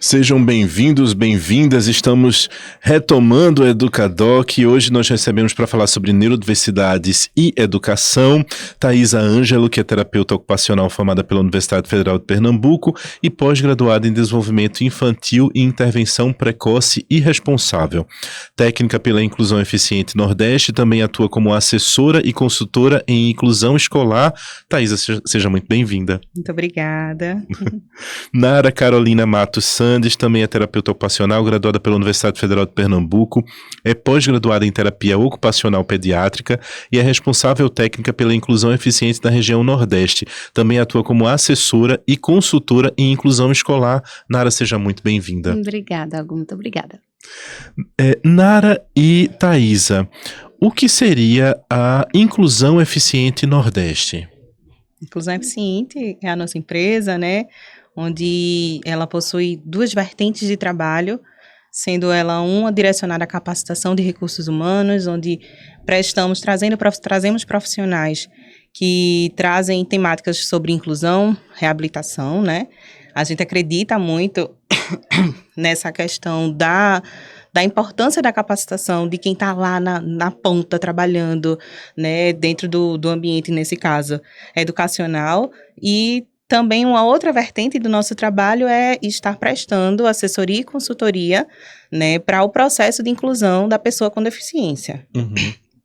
Sejam bem-vindos, bem-vindas. Estamos retomando o Educadoc e hoje nós recebemos para falar sobre neurodiversidades e educação Thaisa Ângelo, que é terapeuta ocupacional formada pela Universidade Federal de Pernambuco e pós-graduada em desenvolvimento infantil e intervenção precoce e responsável. Técnica pela Inclusão Eficiente Nordeste, também atua como assessora e consultora em inclusão escolar. Thaisa, seja muito bem-vinda. Muito obrigada. Nara Carolina Matos Sandes, também é terapeuta ocupacional, graduada pela Universidade Federal de Pernambuco, é pós-graduada em terapia ocupacional pediátrica e é responsável técnica pela inclusão eficiente na região Nordeste. Também atua como assessora e consultora em inclusão escolar. Nara, seja muito bem-vinda. Obrigada, Algo, muito obrigada. Nara e Thaisa, o que seria a Inclusão Eficiente Nordeste? Inclusão Eficiente é a nossa empresa, né? Onde ela possui duas vertentes de trabalho, sendo ela uma direcionada à capacitação de recursos humanos, onde trazemos profissionais que trazem temáticas sobre inclusão, reabilitação, né? A gente acredita muito nessa questão da importância da capacitação de quem está lá na ponta trabalhando, né, dentro do ambiente, nesse caso, educacional. E também uma outra vertente do nosso trabalho é estar prestando assessoria e consultoria, né, para o processo de inclusão da pessoa com deficiência. Uhum.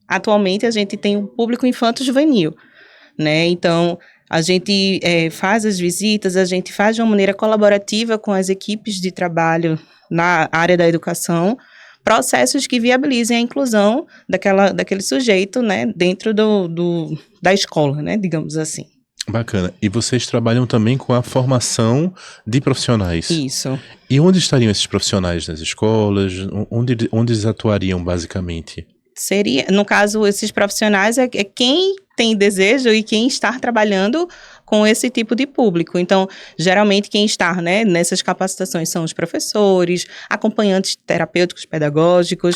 Atualmente, a gente tem um público infanto-juvenil, né, então a gente faz as visitas, a gente faz de uma maneira colaborativa com as equipes de trabalho na área da educação, processos que viabilizem a inclusão daquele sujeito, né, dentro da escola, né, digamos assim. Bacana. E vocês trabalham também com a formação de profissionais. Isso. E onde estariam esses profissionais? Nas escolas? Onde eles atuariam, basicamente? No caso, esses profissionais é quem tem desejo e quem está trabalhando com esse tipo de público. Então, geralmente, quem está, né, nessas capacitações são os professores, acompanhantes terapêuticos pedagógicos,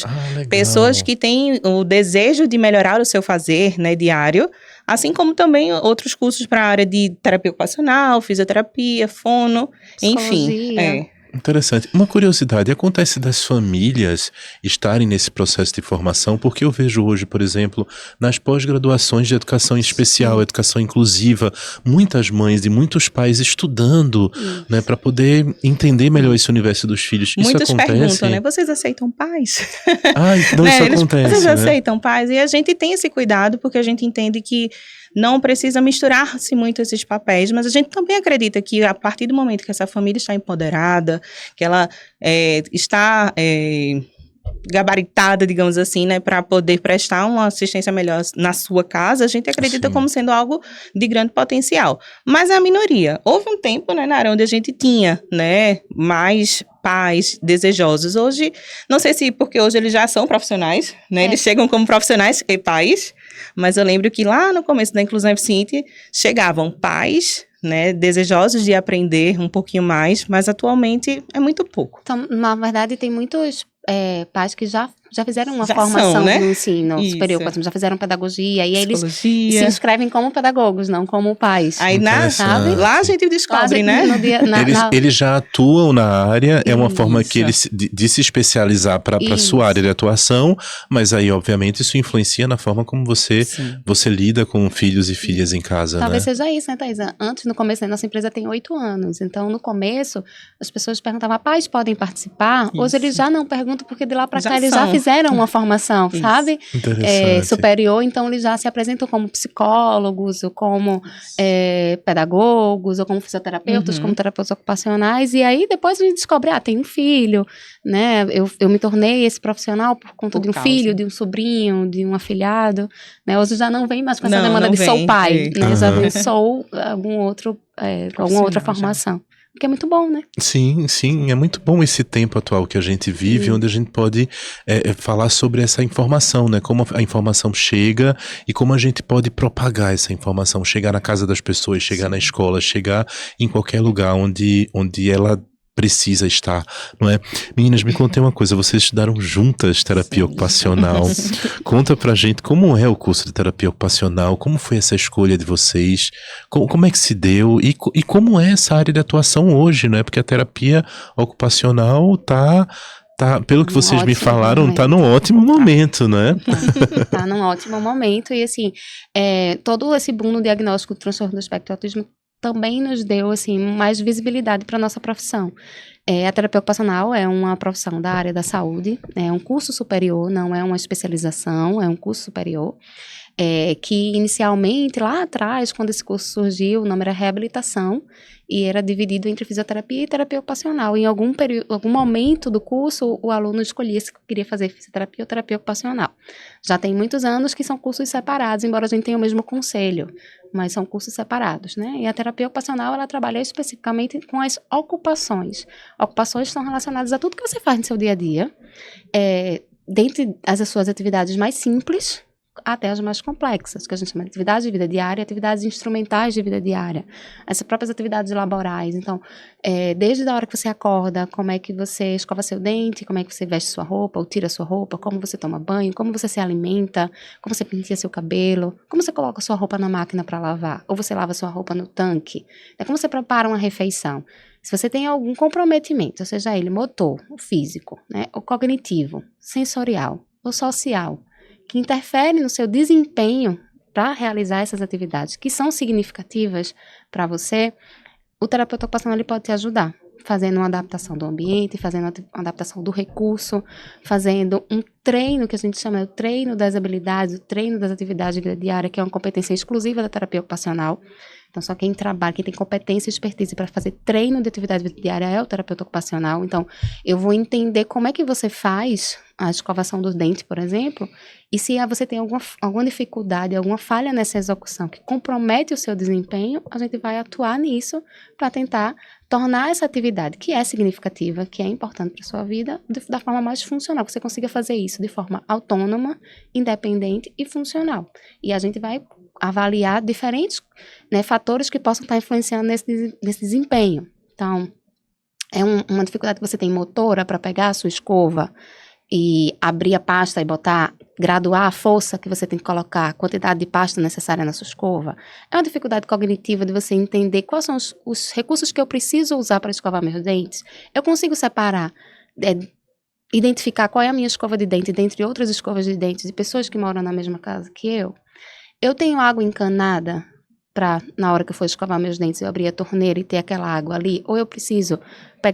pessoas que têm o desejo de melhorar o seu fazer, né, diário, assim como também outros cursos para a área de terapia ocupacional, fisioterapia, fono, enfim. Interessante. Uma curiosidade, acontece das famílias estarem nesse processo de formação, porque eu vejo hoje, por exemplo, nas pós-graduações de educação especial, educação inclusiva, muitas mães e muitos pais estudando, né, para poder entender melhor esse universo dos filhos. Muitos isso acontece? Perguntam, né? Vocês aceitam pais? Então né? Isso acontece, Vocês né? aceitam pais? E a gente tem esse cuidado porque a gente entende que não precisa misturar-se muito esses papéis, mas a gente também acredita que a partir do momento que essa família está empoderada, que ela está gabaritada, digamos assim, né, para poder prestar uma assistência melhor na sua casa, a gente acredita como sendo algo de grande potencial. Mas é a minoria. Houve um tempo, né, Nara, onde a gente tinha, né, mais pais desejosos. Hoje, não sei se porque hoje eles já são profissionais, né, eles chegam como profissionais e pais, mas eu lembro que lá no começo da Inclusão Eficiente chegavam pais, né, desejosos de aprender um pouquinho mais, mas atualmente é muito pouco. Então, na verdade, tem muitos pais que já fizeram uma formação né? no ensino superior, já fizeram pedagogia, e aí eles se inscrevem como pedagogos, não como pais. Aí lá a gente descobre, né? Eles já atuam na área, é uma forma que eles de se especializar para a sua área de atuação, mas aí, obviamente, isso influencia na forma como você lida com filhos e filhas em casa, Talvez seja isso, né, Thaisa? Antes, no começo, a nossa empresa tem 8 anos, então, no começo, as pessoas perguntavam, pais podem participar? Hoje eles já não perguntam, porque de lá para cá eles já fizeram uma formação, sabe? Superior, então eles já se apresentam como psicólogos, ou como pedagogos, ou como fisioterapeutas, como terapeutas ocupacionais, e aí depois a gente descobre, tem um filho, né? Eu me tornei esse profissional por conta de um filho, de um sobrinho, de um afilhado, né? Hoje já não vem mais com essa demanda de sou pai, né? Já vem sou alguma outra formação. Que é muito bom, né? Sim, é muito bom esse tempo atual que a gente vive, onde a gente pode falar sobre essa informação, né? Como a informação chega e como a gente pode propagar essa informação, chegar na casa das pessoas, chegar na escola, chegar em qualquer lugar onde ela precisa estar, não é? Meninas, me contem uma coisa, vocês estudaram juntas terapia ocupacional. Conta pra gente como é o curso de terapia ocupacional, como foi essa escolha de vocês, como é que se deu e como é essa área de atuação hoje, não é? Porque a terapia ocupacional tá, pelo que vocês me falaram, tá num ótimo momento, né? Tá num ótimo momento e assim, todo esse boom no diagnóstico do transtorno do espectro do autismo também nos deu, assim, mais visibilidade para a nossa profissão. A terapia ocupacional é uma profissão da área da saúde, é um curso superior, não é uma especialização, é um curso superior, que inicialmente, lá atrás, quando esse curso surgiu, o nome era reabilitação, e era dividido entre fisioterapia e terapia ocupacional. Em algum momento do curso, o aluno escolhia se queria fazer fisioterapia ou terapia ocupacional. Já tem muitos anos que são cursos separados, embora a gente tenha o mesmo conselho, mas são cursos separados, né? E a terapia ocupacional, ela trabalha especificamente com as ocupações. Ocupações estão relacionadas a tudo que você faz no seu dia a dia, dentre as suas atividades mais simples até as mais complexas, que a gente chama de atividades de vida diária, atividades instrumentais de vida diária, essas próprias atividades laborais. Então, desde a hora que você acorda, como é que você escova seu dente, como é que você veste sua roupa ou tira sua roupa, como você toma banho, como você se alimenta, como você penteia seu cabelo, como você coloca sua roupa na máquina para lavar, ou você lava sua roupa no tanque, como você prepara uma refeição. Se você tem algum comprometimento, seja ele motor, o físico, né, o cognitivo, sensorial ou social, que interfere no seu desempenho para realizar essas atividades que são significativas para você, o terapeuta ocupacional ele pode te ajudar, fazendo uma adaptação do ambiente, fazendo uma adaptação do recurso, fazendo um treino, que a gente chama de treino das habilidades, o treino das atividades de vida diária, que é uma competência exclusiva da terapia ocupacional. Então, só quem trabalha, quem tem competência e expertise para fazer treino de atividade de vida diária é o terapeuta ocupacional. Então, eu vou entender como é que você faz a escovação dos dentes, por exemplo, e se você tem alguma dificuldade, alguma falha nessa execução que compromete o seu desempenho, a gente vai atuar nisso para tentar tornar essa atividade, que é significativa, que é importante para a sua vida, da forma mais funcional, que você consiga fazer isso de forma autônoma, independente e funcional. E a gente vai avaliar diferentes, né, fatores que possam estar influenciando nesse desempenho. Então, é uma dificuldade que você tem motora para pegar a sua escova e abrir a pasta e graduar a força que você tem que colocar, a quantidade de pasta necessária na sua escova. É uma dificuldade cognitiva de você entender quais são os recursos que eu preciso usar para escovar meus dentes. Eu consigo separar, identificar qual é a minha escova de dente, dentre outras escovas de dentes de pessoas que moram na mesma casa que eu. Eu tenho água encanada para, na hora que eu for escovar meus dentes, eu abrir a torneira e ter aquela água ali? Ou eu preciso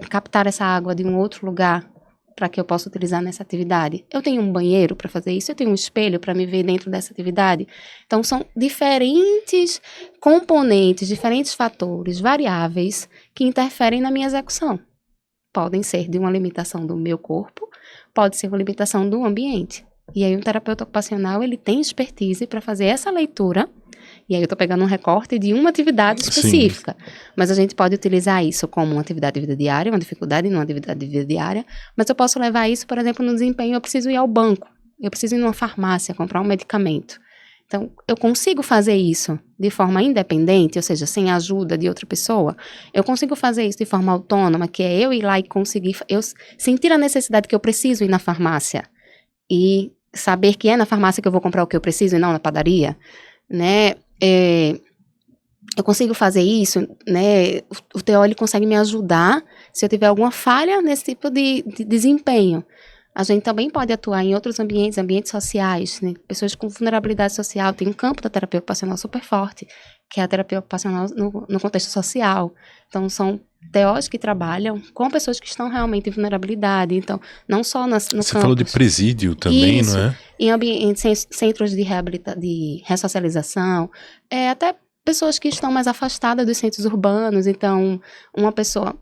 captar essa água de um outro lugar para que eu possa utilizar nessa atividade? Eu tenho um banheiro para fazer isso? Eu tenho um espelho para me ver dentro dessa atividade? Então, são diferentes componentes, diferentes fatores, variáveis que interferem na minha execução. Podem ser de uma limitação do meu corpo, pode ser uma limitação do ambiente. E aí, um terapeuta ocupacional, ele tem expertise para fazer essa leitura. E aí, eu estou pegando um recorte de uma atividade específica. Sim. Mas a gente pode utilizar isso como uma atividade de vida diária, uma dificuldade numa atividade de vida diária. Mas eu posso levar isso, por exemplo, no desempenho. Eu preciso ir ao banco. Eu preciso ir numa farmácia, comprar um medicamento. Então, eu consigo fazer isso de forma independente, ou seja, sem a ajuda de outra pessoa. Eu consigo fazer isso de forma autônoma, que é eu ir lá e conseguir... Eu sentir a necessidade que eu preciso ir na farmácia. E saber que é na farmácia que eu vou comprar o que eu preciso e não na padaria, né? Eu consigo fazer isso, né? O TO, ele consegue me ajudar se eu tiver alguma falha nesse tipo de desempenho. A gente também pode atuar em outros ambientes sociais, né? Pessoas com vulnerabilidade social. Tem um campo da terapia ocupacional super forte, que é a terapia ocupacional no contexto social. Então, são TOs que trabalham com pessoas que estão realmente em vulnerabilidade. Então, não só no campus. Você falou de presídio também, isso, não é? Em centros de ressocialização, até pessoas que estão mais afastadas dos centros urbanos. Então, uma pessoa...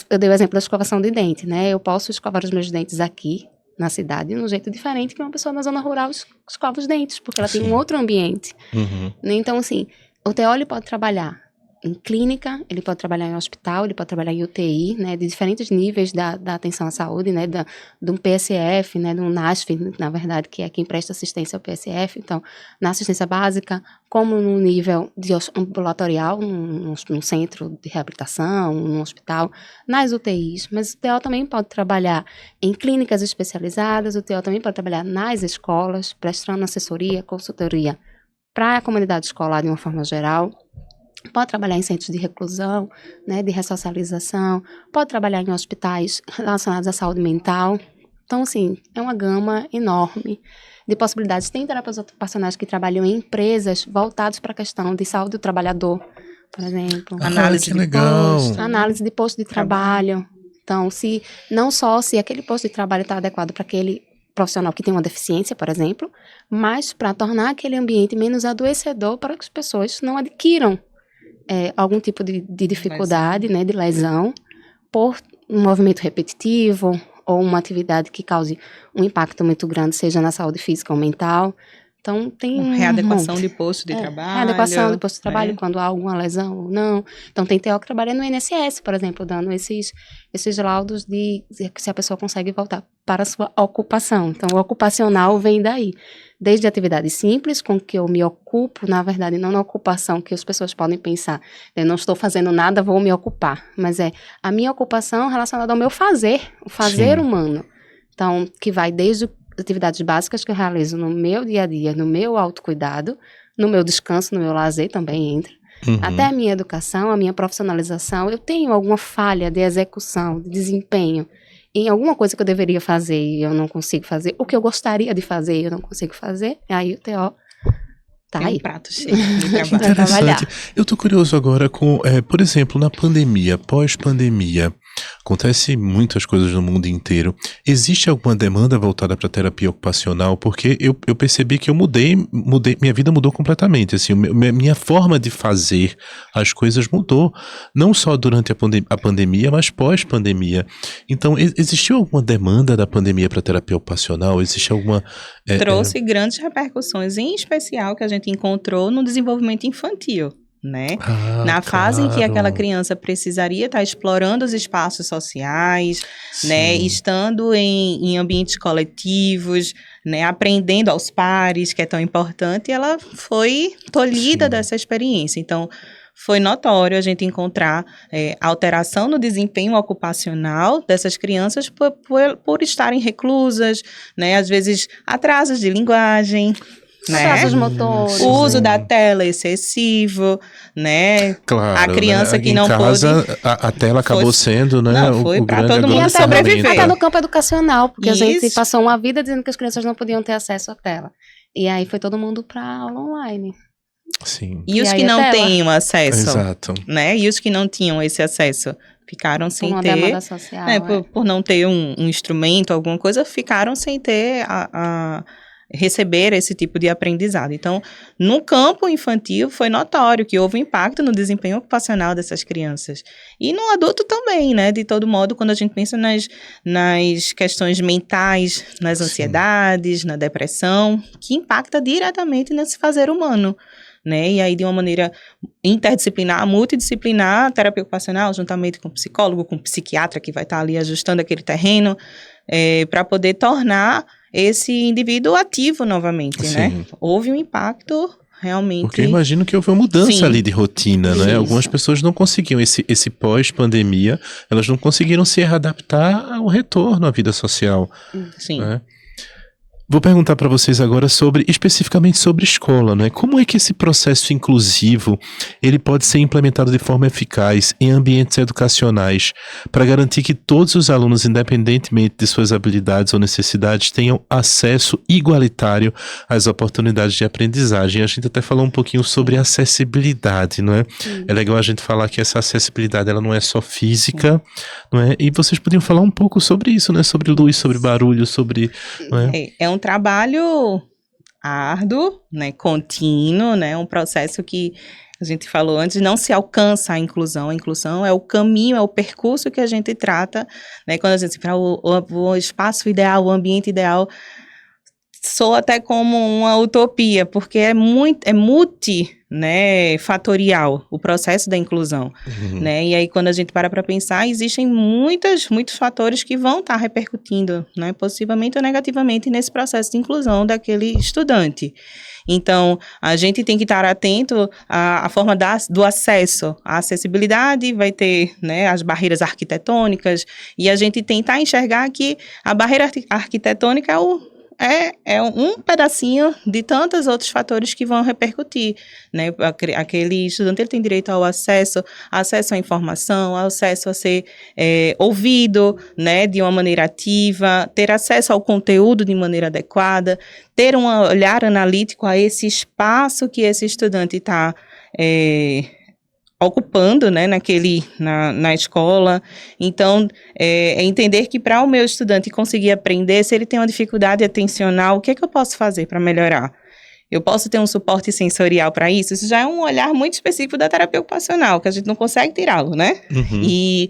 Eu dei o exemplo da escovação de dente, né? Eu posso escovar os meus dentes aqui, na cidade, de um jeito diferente que uma pessoa na zona rural escova os dentes, porque ela tem um outro ambiente. Uhum. Então, assim, o TO pode trabalhar em clínica, ele pode trabalhar em hospital, ele pode trabalhar em UTI, né, de diferentes níveis da atenção à saúde, né, de um PSF, né, de um NASF, na verdade, que é quem presta assistência ao PSF, então, na assistência básica, como no nível de ambulatorial, num centro de reabilitação, num hospital, nas UTIs, mas o TO também pode trabalhar em clínicas especializadas, o TO também pode trabalhar nas escolas, prestando assessoria, consultoria para a comunidade escolar de uma forma geral, pode trabalhar em centros de reclusão, né, de ressocialização, pode trabalhar em hospitais relacionados à saúde mental. Então, assim, é uma gama enorme de possibilidades. Tem terapeutas ocupacionais que trabalham em empresas voltados para a questão de saúde do trabalhador, por exemplo. Análise de posto. Análise de posto de trabalho. Então, não só se aquele posto de trabalho está adequado para aquele profissional que tem uma deficiência, por exemplo, mas para tornar aquele ambiente menos adoecedor para que as pessoas não adquiram algum tipo de dificuldade, né, de lesão, por um movimento repetitivo ou uma atividade que cause um impacto muito grande, seja na saúde física ou mental. Então, tem readequação de posto de trabalho. Readequação de posto de trabalho, quando há alguma lesão ou não. Então, tem TO que trabalha no INSS, por exemplo, dando esses laudos de se a pessoa consegue voltar para a sua ocupação. Então, o ocupacional vem daí. Desde atividades simples, com que eu me ocupo, na verdade, não na ocupação que as pessoas podem pensar. Eu não estou fazendo nada, vou me ocupar. Mas é a minha ocupação relacionada ao meu fazer, o fazer humano. Então, que vai desde atividades básicas que eu realizo no meu dia a dia, no meu autocuidado, no meu descanso, no meu lazer também entra. Até a minha educação, a minha profissionalização, eu tenho alguma falha de execução, de desempenho em alguma coisa que eu deveria fazer e eu não consigo fazer, o que eu gostaria de fazer e eu não consigo fazer, aí o TO tá tem aí. Um prato cheio de trabalho. Interessante. Eu tô curioso agora com, por exemplo, na pandemia, pós-pandemia, acontece muitas coisas no mundo inteiro. Existe alguma demanda voltada para terapia ocupacional? Porque eu percebi que eu mudei, minha vida mudou completamente. Assim, minha forma de fazer as coisas mudou, não só durante a pandemia, mas pós-pandemia. Então, existiu alguma demanda da pandemia para terapia ocupacional? Existe alguma... Trouxe grandes repercussões, em especial que a gente encontrou no desenvolvimento infantil. Né? Na fase em que aquela criança precisaria estar explorando os espaços sociais, né? Estando em ambientes coletivos, né? Aprendendo aos pares, que é tão importante, ela foi tolhida dessa experiência. Então, foi notório a gente encontrar alteração no desempenho ocupacional dessas crianças por estarem reclusas, né? Às vezes atrasos de linguagem, né? Atrasos motores. O uso da tela excessivo, né? Claro, a criança, né? Que não casa, pôde... A tela acabou sendo, né? Não, foi para todo mundo sobreviver. Até no campo educacional, porque a gente passou uma vida dizendo que as crianças não podiam ter acesso à tela. E aí foi todo mundo para aula online. Sim. E os que não tinham acesso, exato, né? E os que não tinham esse acesso ficaram sem uma ter, demanda social, né? Por não ter um instrumento, alguma coisa, ficaram sem ter receber esse tipo de aprendizado. Então, no campo infantil, foi notório que houve um impacto no desempenho ocupacional dessas crianças. E no adulto também, né? De todo modo, quando a gente pensa nas questões mentais, nas ansiedades, na depressão, que impacta diretamente nesse fazer humano, né? E aí, de uma maneira interdisciplinar, multidisciplinar, terapia ocupacional, juntamente com o psicólogo, com o psiquiatra, que vai estar ali ajustando aquele terreno, para poder tornar esse indivíduo ativo novamente, né? Houve um impacto realmente... Porque eu imagino que houve uma mudança ali de rotina, né? Algumas pessoas não conseguiam, esse pós-pandemia, elas não conseguiram se readaptar ao retorno à vida social. Sim. Né? Vou perguntar para vocês agora especificamente sobre escola, né? Como é que esse processo inclusivo, ele pode ser implementado de forma eficaz em ambientes educacionais para garantir que todos os alunos, independentemente de suas habilidades ou necessidades, tenham acesso igualitário às oportunidades de aprendizagem? A gente até falou um pouquinho sobre acessibilidade, não é? É legal a gente falar que essa acessibilidade, ela não é só física, não é? E vocês podiam falar um pouco sobre isso, né? Sobre luz, sobre barulho, sobre... Não é? É um trabalho árduo, né, contínuo, né, um processo que a gente falou antes, não se alcança a inclusão é o caminho, é o percurso que a gente trata, né, quando a gente fala o espaço ideal, o ambiente ideal, soa até como uma utopia, porque é multi, né, fatorial, o processo da inclusão, né? E aí, quando a gente para pensar, existem muitos fatores que vão estar repercutindo, né, positivamente ou negativamente nesse processo de inclusão daquele estudante. Então, a gente tem que estar atento à forma do acesso. A acessibilidade vai ter, né, as barreiras arquitetônicas, e a gente tentar enxergar que a barreira arquitetônica é um pedacinho de tantos outros fatores que vão repercutir, né? Aquele estudante, ele tem direito ao acesso à informação, ao acesso a ser ouvido, né, de uma maneira ativa, ter acesso ao conteúdo de maneira adequada, ter um olhar analítico a esse espaço que esse estudante está ocupando, né, na escola. Então, entender que para o meu estudante conseguir aprender, se ele tem uma dificuldade atencional, o que é que eu posso fazer para melhorar? Eu posso ter um suporte sensorial para isso? Isso já é um olhar muito específico da terapia ocupacional, que a gente não consegue tirá-lo, né? E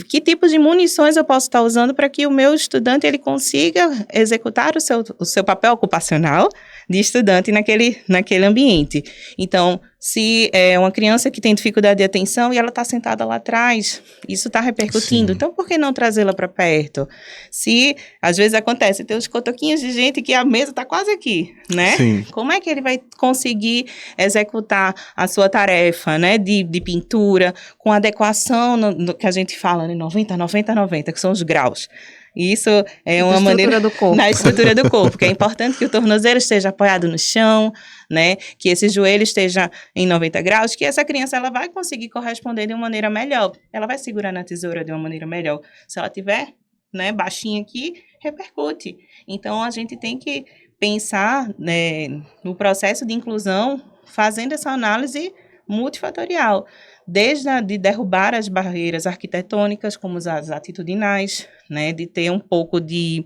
que tipo de munições eu posso estar usando para que o meu estudante ele consiga executar o seu papel ocupacional de estudante naquele ambiente. Então, se é uma criança que tem dificuldade de atenção e ela está sentada lá atrás, isso está repercutindo. Sim. Então, por que não trazê-la para perto? Se, às vezes acontece, tem os cotoquinhos de gente que a mesa está quase aqui, né? Sim. Como é que ele vai conseguir executar a sua tarefa, né, de pintura, com adequação no que a gente fala, né, 90, 90, 90, que são os graus. Isso é uma maneira na estrutura do corpo, que é importante que o tornozelo esteja apoiado no chão, né, que esse joelho esteja em 90 graus, que essa criança ela vai conseguir corresponder de uma maneira melhor, ela vai segurar na tesoura de uma maneira melhor. Se ela tiver, né, baixinha aqui, repercute. Então, a gente tem que pensar, né, no processo de inclusão, fazendo essa análise multifatorial, desde de derrubar as barreiras arquitetônicas, como as atitudinais, né, de ter um pouco de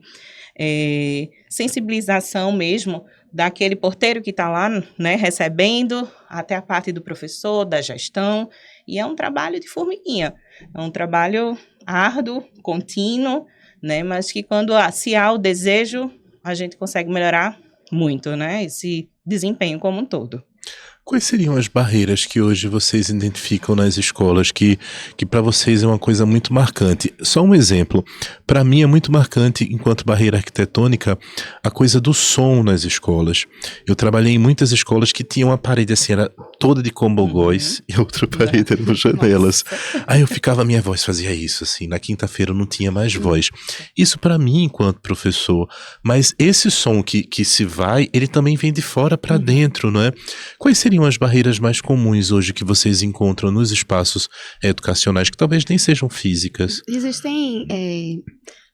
sensibilização mesmo daquele porteiro que está lá, né, recebendo, até a parte do professor, da gestão, e é um trabalho de formiguinha, é um trabalho árduo, contínuo, né, mas que quando se há o desejo, a gente consegue melhorar muito, né, esse desempenho como um todo. Quais seriam as barreiras que hoje vocês identificam nas escolas que para vocês é uma coisa muito marcante? Só um exemplo. Para mim é muito marcante, enquanto barreira arquitetônica, a coisa do som nas escolas. Eu trabalhei em muitas escolas que tinham uma parede assim, era toda de combogóis, e a outra parede era com janelas. Aí eu ficava, minha voz fazia isso, assim, na quinta-feira eu não tinha mais voz. Isso para mim, enquanto professor. Mas esse som que se vai, ele também vem de fora para dentro, não é? Quais seriam as barreiras mais comuns hoje que vocês encontram nos espaços educacionais, que talvez nem sejam físicas? Existem...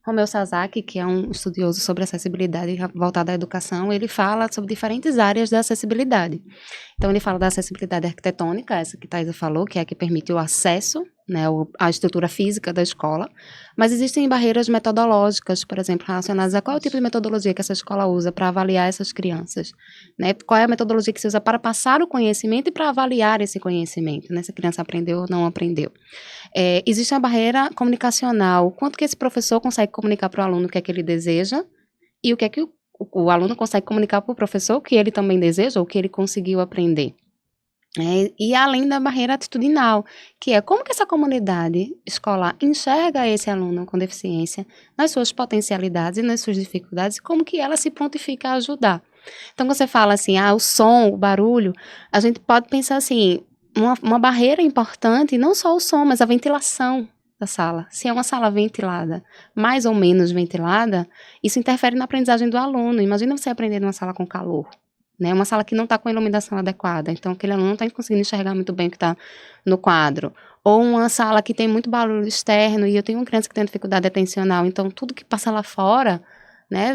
Romeu Sasaki, que é um estudioso sobre acessibilidade voltado à educação, ele fala sobre diferentes áreas da acessibilidade. Então, ele fala da acessibilidade arquitetônica, essa que Thaisa falou, que é a que permite o acesso, né, à estrutura física da escola, mas existem barreiras metodológicas, por exemplo, relacionadas a qual é o tipo de metodologia que essa escola usa para avaliar essas crianças, né, qual é a metodologia que se usa para passar o conhecimento e para avaliar esse conhecimento, né, se a criança aprendeu ou não aprendeu. Existe a barreira comunicacional, quanto que esse professor consegue comunicar para o aluno o que é que ele deseja e o que é que o aluno consegue comunicar para o professor o que ele também deseja ou o que ele conseguiu aprender. E além da barreira atitudinal, que é como que essa comunidade escolar enxerga esse aluno com deficiência nas suas potencialidades e nas suas dificuldades e como que ela se prontifica a ajudar. Então, quando você fala assim, o som, o barulho, a gente pode pensar assim, uma barreira importante, não só o som, mas a ventilação da sala. Se é uma sala ventilada, mais ou menos ventilada, isso interfere na aprendizagem do aluno. Imagina você aprender numa sala com calor, né? Uma sala que não está com a iluminação adequada, então aquele aluno não está conseguindo enxergar muito bem o que está no quadro. Ou uma sala que tem muito barulho externo, e eu tenho uma criança que tem dificuldade atencional, então tudo que passa lá fora, né,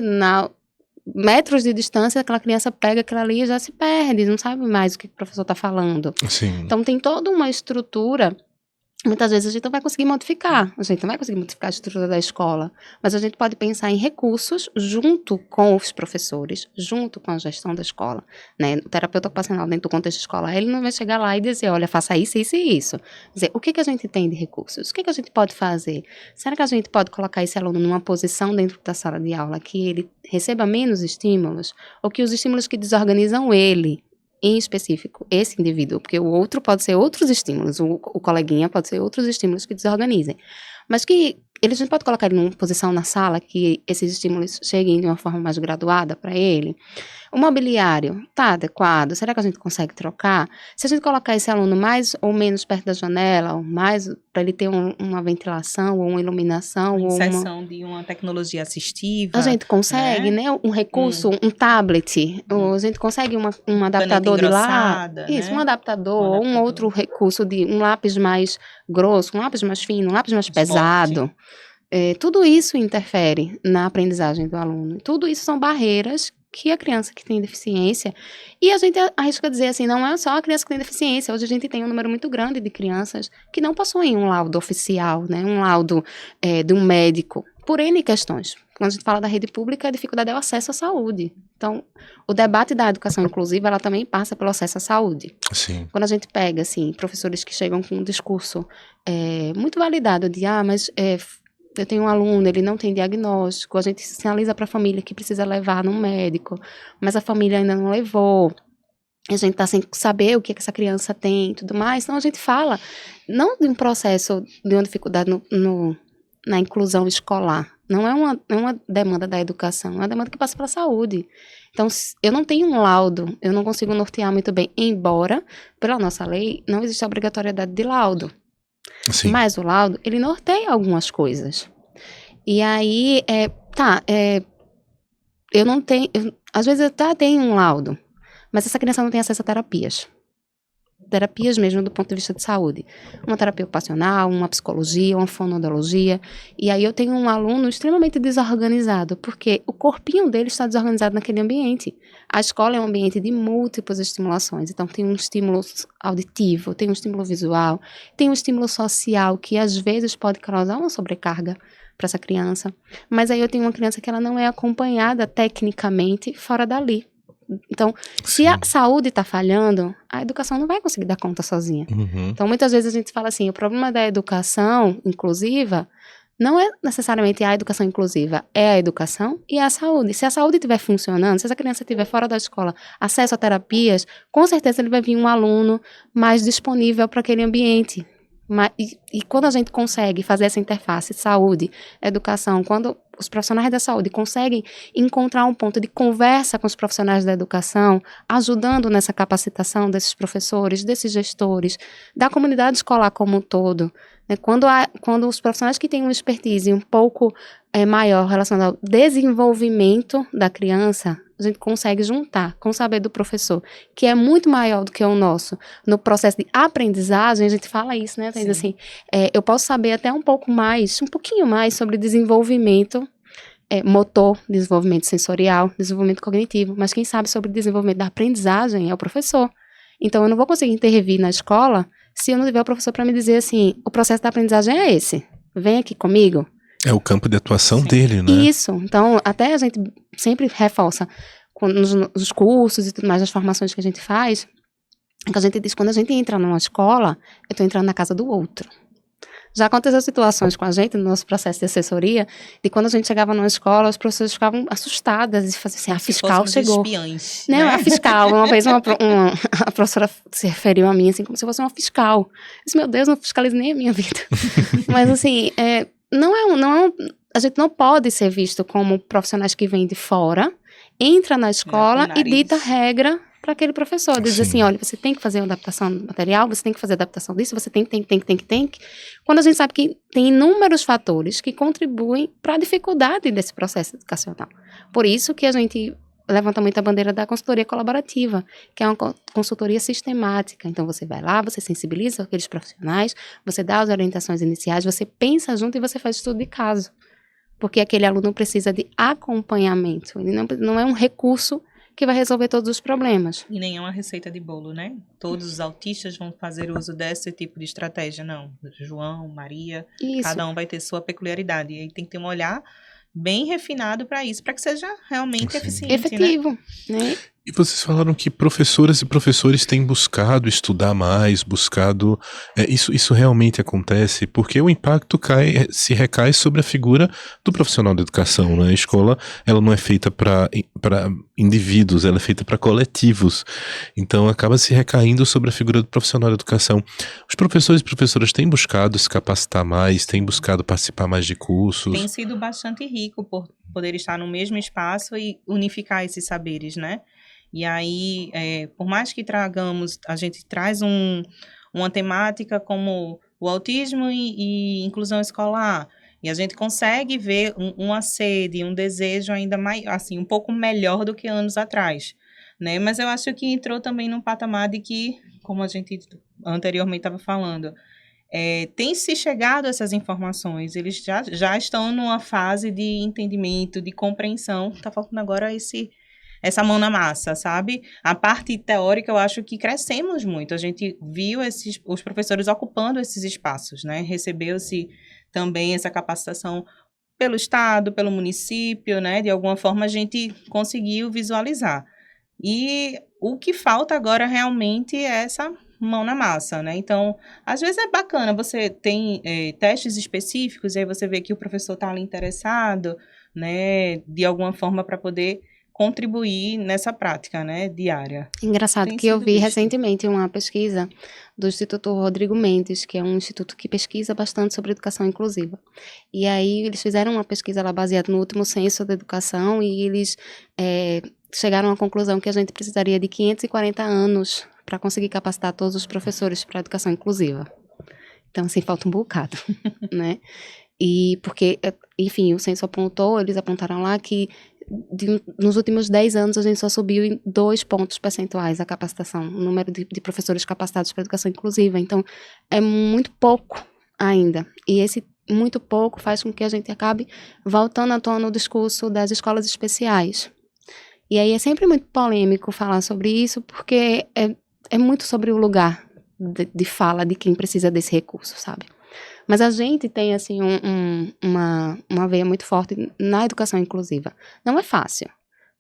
metros de distância, aquela criança pega aquilo ali e já se perde, não sabe mais o que o professor está falando. Sim. Então tem toda uma estrutura. Muitas vezes a gente não vai conseguir modificar, a estrutura da escola, mas a gente pode pensar em recursos junto com os professores, junto com a gestão da escola, né? O terapeuta ocupacional dentro do contexto escolar, ele não vai chegar lá e dizer, olha, faça isso, isso e isso. Dizer, o que a gente tem de recursos? O que a gente pode fazer? Será que a gente pode colocar esse aluno numa posição dentro da sala de aula que ele receba menos estímulos, ou que os estímulos que desorganizam ele em específico esse indivíduo, porque o outro pode ser outros estímulos, o coleguinha pode ser outros estímulos que desorganizem. Mas que a gente pode colocar ele numa posição na sala que esses estímulos cheguem de uma forma mais graduada para ele. O mobiliário está adequado? Será que a gente consegue trocar? Se a gente colocar esse aluno mais ou menos perto da janela, ou mais para ele ter uma ventilação ou uma iluminação. Uma inserção de uma tecnologia assistiva. A gente consegue, né? Um recurso, um tablet. Ou a gente consegue um adaptador de lá. Isso, né? Um adaptador, ou um outro recurso de um lápis mais grosso, um lápis mais fino, um lápis mais pesado. Tudo isso interfere na aprendizagem do aluno. Tudo isso são barreiras que a criança que tem deficiência, e a gente arrisca dizer assim, não é só a criança que tem deficiência, hoje a gente tem um número muito grande de crianças que não possuem um laudo oficial, né, um laudo de um médico, por N questões. Quando a gente fala da rede pública, a dificuldade é o acesso à saúde. Então, o debate da educação inclusiva, ela também passa pelo acesso à saúde. Sim. Quando a gente pega, assim, professores que chegam com um discurso muito validado de, mas eu tenho um aluno, ele não tem diagnóstico, a gente sinaliza para a família que precisa levar no médico, mas a família ainda não levou, a gente está sem saber o que essa criança tem e tudo mais, então a gente fala, não de um processo de uma dificuldade na inclusão escolar, não é uma demanda da educação, é uma demanda que passa para a saúde. Então, eu não tenho um laudo, eu não consigo nortear muito bem, embora, pela nossa lei, não existe a obrigatoriedade de laudo. Sim. Mas o laudo, ele norteia algumas coisas. E aí, eu não tenho... às vezes eu até tenho um laudo, mas essa criança não tem acesso a terapias. Terapias mesmo do ponto de vista de saúde. Uma terapia ocupacional, uma psicologia, uma fonoaudiologia. E aí eu tenho um aluno extremamente desorganizado, porque o corpinho dele está desorganizado naquele ambiente. A escola é um ambiente de múltiplas estimulações. Então tem um estímulo auditivo, tem um estímulo visual, tem um estímulo social que às vezes pode causar uma sobrecarga para essa criança. Mas aí eu tenho uma criança que ela não é acompanhada tecnicamente fora dali. Então, se a saúde está falhando, a educação não vai conseguir dar conta sozinha. Uhum. Então, muitas vezes a gente fala assim, o problema da educação inclusiva não é necessariamente a educação inclusiva, é a educação e a saúde. Se a saúde estiver funcionando, se essa criança estiver fora da escola, acesso a terapias, com certeza ele vai vir um aluno mais disponível para aquele ambiente. E quando a gente consegue fazer essa interface saúde, educação, quando os profissionais da saúde conseguem encontrar um ponto de conversa com os profissionais da educação, ajudando nessa capacitação desses professores, desses gestores, da comunidade escolar como um todo, né? Quando os profissionais que têm uma expertise um pouco maior relacionada ao desenvolvimento da criança, a gente consegue juntar com o saber do professor, que é muito maior do que o nosso, no processo de aprendizagem, a gente fala isso, né? Diz assim, eu posso saber até um pouquinho mais sobre desenvolvimento motor, desenvolvimento sensorial, desenvolvimento cognitivo, mas quem sabe sobre desenvolvimento da aprendizagem é o professor. Então, eu não vou conseguir intervir na escola se eu não tiver o professor para me dizer assim, o processo da aprendizagem é esse, vem aqui comigo. É o campo de atuação dele, né? Isso, então até a gente sempre reforça nos cursos e tudo mais, nas formações que a gente faz, que a gente diz, quando a gente entra numa escola, eu estou entrando na casa do outro. Já aconteceu situações com a gente, no nosso processo de assessoria, de quando a gente chegava numa escola, os professores ficavam assustadas e faziam assim, a fiscal chegou. Espiões, não, a fiscal. Uma vez a professora se referiu a mim assim, como se fosse uma fiscal. Eu disse, meu Deus, não fiscalizo nem a minha vida. Mas assim, a gente não pode ser visto como profissionais que vêm de fora, entra na escola e dita regra para aquele professor. Diz assim, olha, você tem que fazer uma adaptação do material, você tem que fazer adaptação disso, você tem. Quando a gente sabe que tem inúmeros fatores que contribuem para a dificuldade desse processo educacional. Por isso que a gente levanta muito a bandeira da consultoria colaborativa, que é uma consultoria sistemática. Então, você vai lá, você sensibiliza aqueles profissionais, você dá as orientações iniciais, você pensa junto e você faz estudo de caso. Porque aquele aluno precisa de acompanhamento. Ele não é um recurso que vai resolver todos os problemas. E nem é uma receita de bolo, né? Todos os autistas vão fazer uso desse tipo de estratégia, não. João, Maria, isso. Cada um vai ter sua peculiaridade. E aí tem que ter um olhar bem refinado para isso, para que seja realmente eficiente. Efetivo, né? E vocês falaram que professoras e professores têm buscado estudar mais, buscado... isso realmente acontece, porque o impacto se recai sobre a figura do profissional da educação, né? A escola, ela não é feita para indivíduos, ela é feita para coletivos. Então, acaba se recaindo sobre a figura do profissional da educação. Os professores e professoras têm buscado se capacitar mais, têm buscado participar mais de cursos? Tem sido bastante rico por poder estar no mesmo espaço e unificar esses saberes, né? E aí, por mais que a gente traz uma temática como o autismo e inclusão escolar, e a gente consegue ver uma sede, um desejo ainda mais, assim, um pouco melhor do que anos atrás, né? Mas eu acho que entrou também num patamar de que, como a gente anteriormente estava falando, tem se chegado a essas informações, eles já estão numa fase de entendimento, de compreensão, está faltando agora essa mão na massa, sabe? A parte teórica, eu acho que crescemos muito. A gente viu os professores ocupando esses espaços, né? Recebeu-se também essa capacitação pelo Estado, pelo município, né? De alguma forma, a gente conseguiu visualizar. E o que falta agora realmente é essa mão na massa, né? Então, às vezes é bacana, você tem testes específicos, e aí você vê que o professor está ali interessado, né? De alguma forma, para poder contribuir nessa prática, né, diária. Engraçado que eu vi recentemente uma pesquisa do Instituto Rodrigo Mendes, que é um instituto que pesquisa bastante sobre educação inclusiva. E aí eles fizeram uma pesquisa lá baseada no último censo da educação e eles chegaram à conclusão que a gente precisaria de 540 anos para conseguir capacitar todos os professores para a educação inclusiva. Então, assim, falta um bocado, né? E porque, enfim, o censo eles apontaram lá que nos últimos 10 anos a gente só subiu em 2 pontos percentuais a capacitação, o número de professores capacitados para educação inclusiva. Então, é muito pouco ainda. E esse muito pouco faz com que a gente acabe voltando à tona o discurso das escolas especiais. E aí é sempre muito polêmico falar sobre isso, porque é muito sobre o lugar de fala de quem precisa desse recurso, sabe? Mas a gente tem, assim, uma veia muito forte na educação inclusiva. Não é fácil,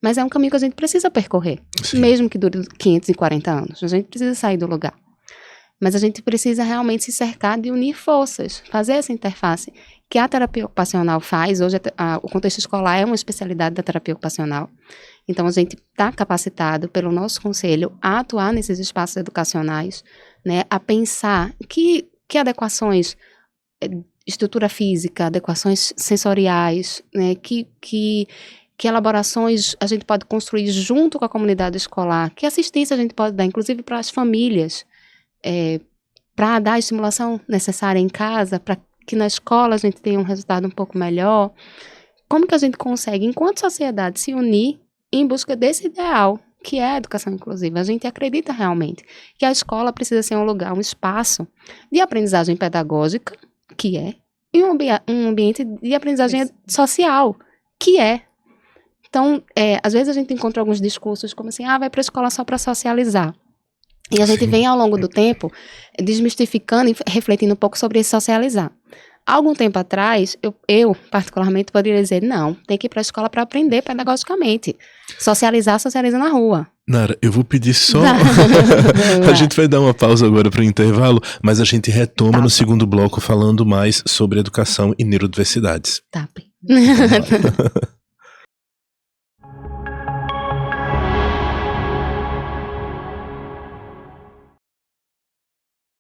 mas é um caminho que a gente precisa percorrer. Sim. Mesmo que dure 540 anos. A gente precisa sair do lugar. Mas a gente precisa realmente se cercar de unir forças, fazer essa interface que a terapia ocupacional faz. Hoje o contexto escolar é uma especialidade da terapia ocupacional. Então, a gente está capacitado pelo nosso conselho a atuar nesses espaços educacionais, né, a pensar que adequações, estrutura física, adequações sensoriais, né, que elaborações a gente pode construir junto com a comunidade escolar, que assistência a gente pode dar, inclusive para as famílias, para dar a estimulação necessária em casa, para que na escola a gente tenha um resultado um pouco melhor. Como que a gente consegue, enquanto sociedade, se unir em busca desse ideal, que é a educação inclusiva? A gente acredita realmente que a escola precisa ser um lugar, um espaço de aprendizagem pedagógica, que é, e um ambiente de aprendizagem social, que é. Então, às vezes a gente encontra alguns discursos como assim, vai para a escola só para socializar. E a gente vem ao longo do tempo desmistificando e refletindo um pouco sobre esse socializar. Há algum tempo atrás, eu particularmente poderia dizer, não, tem que ir para a escola para aprender pedagogicamente. Socializa na rua. Nara, eu vou pedir só... A gente vai dar uma pausa agora para o intervalo, mas a gente retoma no segundo bloco falando mais sobre educação e neurodiversidades. Tá.